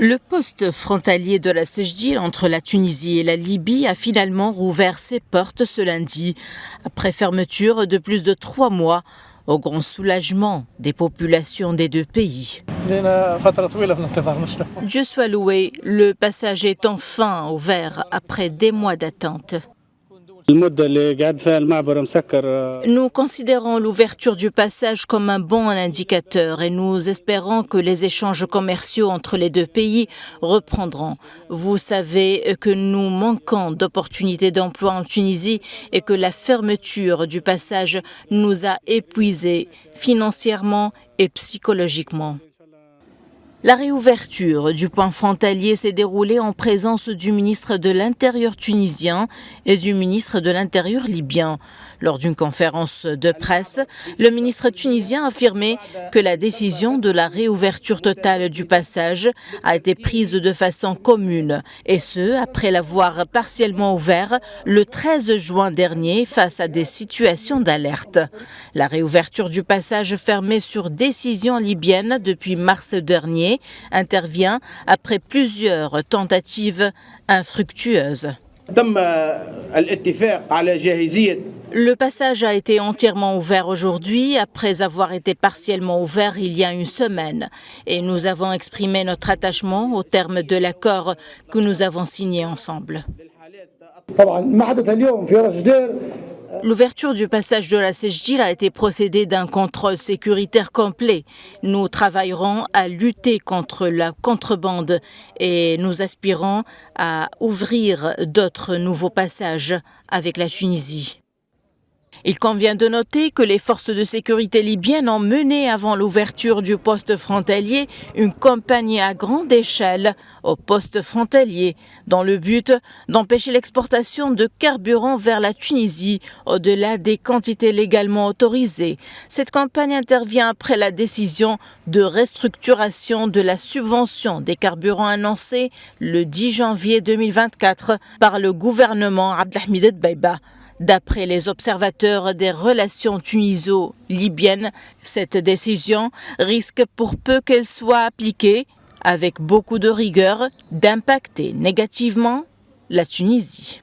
Le poste frontalier de la Sejdir entre la Tunisie et la Libye a finalement rouvert ses portes ce lundi, après fermeture de plus de 3 mois, au grand soulagement des populations des deux pays. Dieu soit loué, le passage est enfin ouvert après des mois d'attente. Nous considérons l'ouverture du passage comme un bon indicateur et nous espérons que les échanges commerciaux entre les deux pays reprendront. Vous savez que nous manquons d'opportunités d'emploi en Tunisie et que la fermeture du passage nous a épuisés financièrement et psychologiquement. La réouverture du point frontalier s'est déroulée en présence du ministre de l'Intérieur tunisien et du ministre de l'Intérieur libyen. Lors d'une conférence de presse, le ministre tunisien a affirmé que la décision de la réouverture totale du passage a été prise de façon commune, et ce, après l'avoir partiellement ouvert le 13 juin dernier face à des situations d'alerte. La réouverture du passage fermé sur décision libyenne depuis mars dernier intervient après plusieurs tentatives infructueuses. Le passage a été entièrement ouvert aujourd'hui, après avoir été partiellement ouvert il y a une semaine. Et nous avons exprimé notre attachement au terme de l'accord que nous avons signé ensemble. L'ouverture du passage de la Sejdir a été procédée d'un contrôle sécuritaire complet. Nous travaillerons à lutter contre la contrebande et nous aspirons à ouvrir d'autres nouveaux passages avec la Tunisie. Il convient de noter que les forces de sécurité libyennes ont mené avant l'ouverture du poste frontalier une campagne à grande échelle au poste frontalier dans le but d'empêcher l'exportation de carburant vers la Tunisie au-delà des quantités légalement autorisées. Cette campagne intervient après la décision de restructuration de la subvention des carburants annoncée le 10 janvier 2024 par le gouvernement Abdelhamid Dbeiba. D'après les observateurs des relations tuniso-libyennes, cette décision risque, pour peu qu'elle soit appliquée, avec beaucoup de rigueur, d'impacter négativement la Tunisie.